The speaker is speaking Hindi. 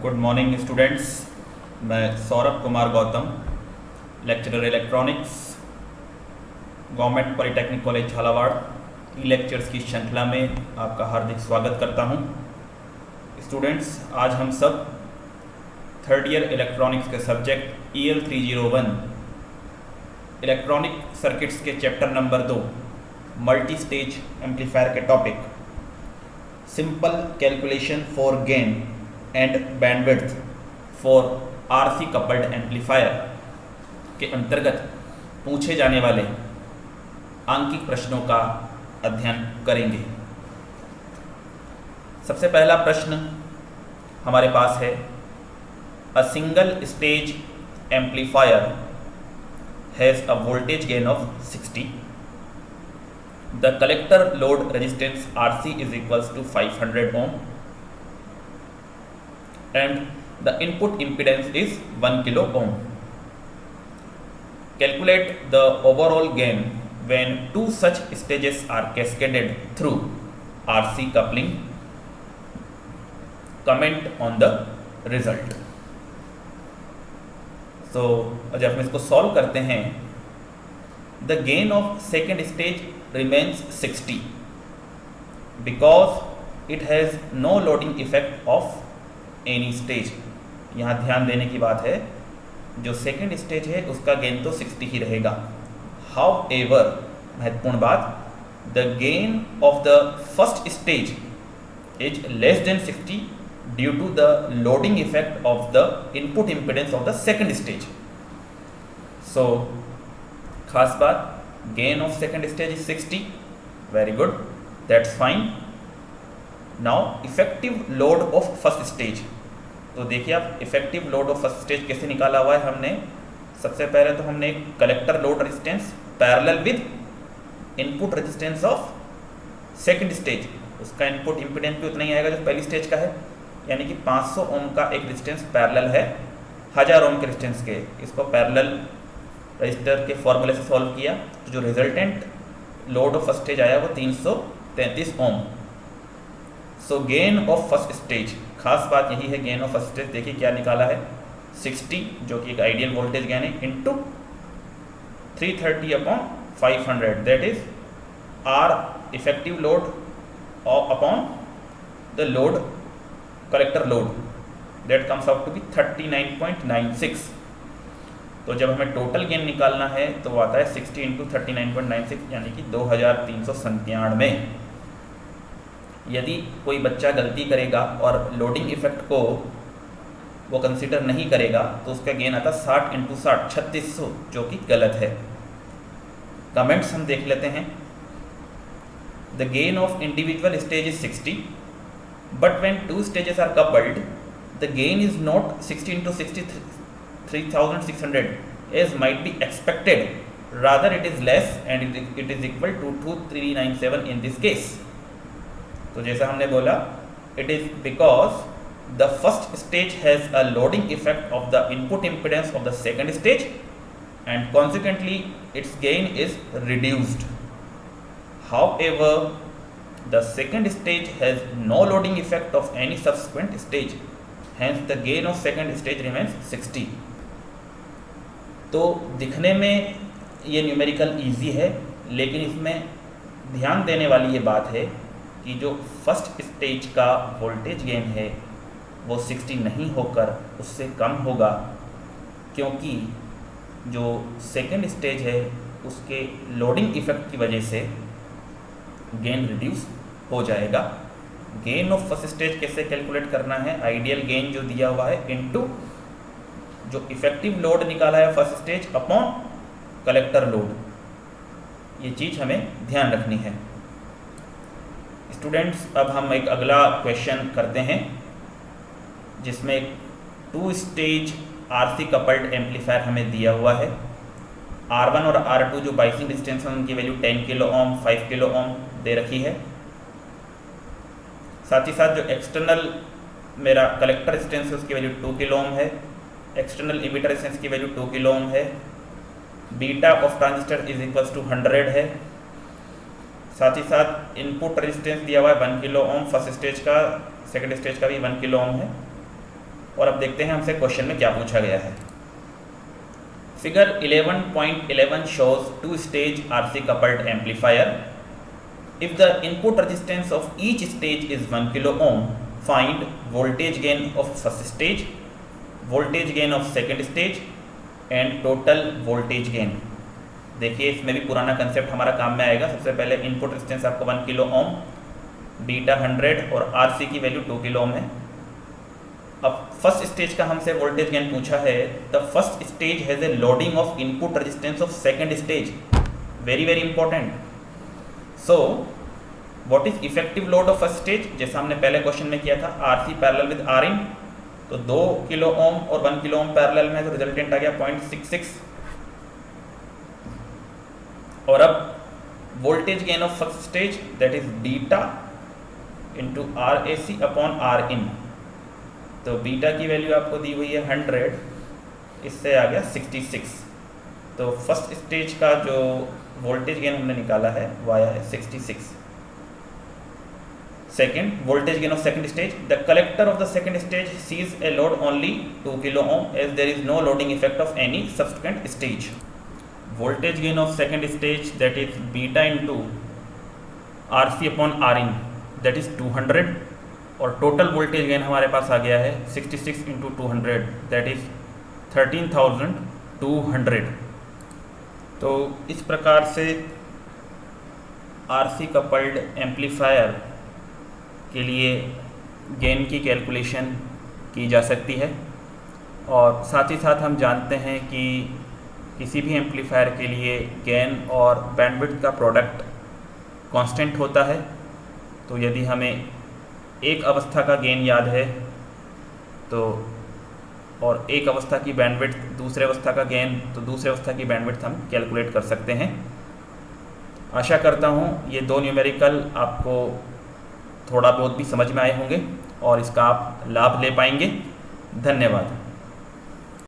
Good morning students. मैं Saurabh Kumar Gautam, lecturer electronics, government polytechnic college Jhalawar e lectures की श्रृंखला में आपका हार्दिक स्वागत करता हूं। स्टूडेंट्स, आज हम सब थर्ड ईयर इलेक्ट्रॉनिक्स के सब्जेक्ट EL 301 इलेक्ट्रॉनिक सर्किट्स के chapter number 2 multi stage amplifier के topic simple calculation for gain and bandwidth for RC coupled amplifier के अंतर्गत पूछे जाने वाले आंकिक प्रश्नों का अध्ययन करेंगे। सबसे पहला प्रश्न हमारे पास है, a single stage amplifier has a voltage gain of 60. The collector load resistance RC is equals to 500 ohm and the input impedance is 1 kilo ohm. Calculate the overall gain when two such stages are cascaded through RC coupling. Comment on the result. So जब हम इसको सॉल्व करते हैं, the gain of second stage remains 60 because it has no loading effect of any stage. यहाँ ध्यान देने की बात है, जो सेकेंड स्टेज है उसका गेन तो 60 ही रहेगा। However, महत्वपूर्ण बात, the gain of the first stage is less than 60 due to the loading effect of the input impedance of the second stage. So खास बात, gain of second stage is 60. Very good, that's fine. Now effective load of first stage. तो देखिए आप, effective load of first stage कैसे निकाला हुआ है हमने। सबसे पहले तो हमने एक collector load resistance parallel with input resistance of second stage, उसका इनपुट इम्पीडेंस भी उतना ही आएगा जो पहली स्टेज का है, यानी कि 500 ओम का एक रेजिस्टेंस पैरेलल है 1000 ओम के रेजिस्टेंस के। इसको पैरेलल रजिस्टर के फॉर्मूले से सॉल्व किया तो जो resultant load of first stage आया वो 333 ओम। सो गेन ऑफ फर्स्ट स्टेज, खास बात यही है, गेन ऑफ फर्स्ट स्टेज देखिए क्या निकाला है, 60 जो कि एक आइडियल वोल्टेज गेन है, into 330 upon 500, that is R effective load upon the load collector load, that comes out to be 39.96। तो जब हमें टोटल गेन निकालना है तो वो आता है 60 इंटू 39.96 यानी कि 2397। यदि कोई बच्चा गलती करेगा और लोडिंग इफेक्ट को वो कंसीडर नहीं करेगा तो उसका गेन आता 60 इंटू 60 3600, जो कि गलत है। कमेंट्स हम देख लेते हैं। The gain of individual stage is 60 but when two stages are coupled the gain is not 60 into 60 3600 as might be expected, rather it is less and it is equal to 2397 in this case. तो जैसा हमने बोला, it is because the first stage has a loading effect of the input impedance of the second stage and consequently its gain is reduced. However, the second stage has no loading effect of any subsequent stage, hence the gain of second stage remains 60. तो दिखने में ये न्यूमेरिकल इजी है, लेकिन इसमें ध्यान देने वाली ये बात है कि जो फर्स्ट स्टेज का वोल्टेज गेन है वो 60 नहीं होकर उससे कम होगा, क्योंकि जो सेकेंड स्टेज है उसके लोडिंग इफेक्ट की वजह से गेन रिड्यूस हो जाएगा। गेन ऑफ फर्स्ट स्टेज कैसे कैलकुलेट करना है, आइडियल गेन जो दिया हुआ है इनटू जो इफेक्टिव लोड निकाला है first stage upon collector load, ये चीज़ हमें ध्यान रखनी है। स्टूडेंट्स, अब हम एक अगला क्वेश्चन करते हैं जिसमें एक two stage RC coupled amplifier हमें दिया हुआ है। R1 और R2 जो बाइसिंग रेजिस्टेंस है उनकी value 10 kilo ohm 5 kilo ohm दे रखी है। साथ ही साथ जो एक्सटर्नल मेरा कलेक्टर रेजिस्टेंस है उसकी वैल्यू 2 किलो ओम है, एक्सटर्नल इमिटर रेजिस्टेंस की वैल्यू 2 किलो ओम है, beta of transistor is equals to 100 है। साथ ही साथ इनपुट रेजिस्टेंस दिया हुआ है 1 किलो ओम फर्स्ट स्टेज का, सेकंड स्टेज का भी 1 किलो ओम है, और अब देखते हैं हमसे क्वेश्चन में क्या पूछा गया है। Figure 11.11 shows two-stage RC coupled amplifier. If the input resistance of each stage is 1 kilo ohm, find voltage gain of first stage, voltage gain of second stage and total voltage gain. देखिए इसमें भी पुराना कंसेप्ट हमारा काम में आएगा। सबसे पहले इनपुट रेजिस्टेंस आपको 1 किलो ओम, बीटा 100 और आरसी की वैल्यू 2 किलो ओम है। अब फर्स्ट स्टेज का हमसे वोल्टेज गेन पूछा है। The first stage has a loading of input resistance of second stage, very very important. So what is effective load of first stage, जैसा हमने पहले क्वेश्चन में किया था, RC parallel with R in, तो 2 किलो ओम और 1 किलो ओम पैरेलल में, तो रिजल्टेंट आ गया 0.66। और अब voltage gain of first stage that is beta into R A C upon R in, तो बीटा की वैल्यू आपको दी हुई है 100, इससे आ गया 66। तो फर्स्ट स्टेज का जो वोल्टेज गेन हमने निकाला है वो आया है 66। Second, voltage gain of second stage, the collector of the second stage sees a load only 2 kilo ohm as there is no loading effect of any subsequent stage. Voltage gain of second stage that is beta into R C upon R in that is 200, और टोटल वोल्टेज गेन हमारे पास आ गया है 66 इंटू 200 दैट इज 13,200। तो इस प्रकार से आरसी कपल्ड एम्पलीफायर के लिए गेन की कैलकुलेशन की जा सकती है। और साथ ही साथ हम जानते हैं कि किसी भी एम्पलीफायर के लिए गेन और बैंडविड्थ का प्रोडक्ट कांस्टेंट होता है। तो यदि हमें एक अवस्था का गेन याद है तो, और एक अवस्था की बैंडविड्थ, दूसरे अवस्था का गेन, तो दूसरे अवस्था की बैंडविड्थ हम कैलकुलेट कर सकते हैं। आशा करता हूँ ये 2 न्यूमेरिकल आपको थोड़ा बहुत भी समझ में आए होंगे और इसका आप लाभ ले पाएंगे। धन्यवाद।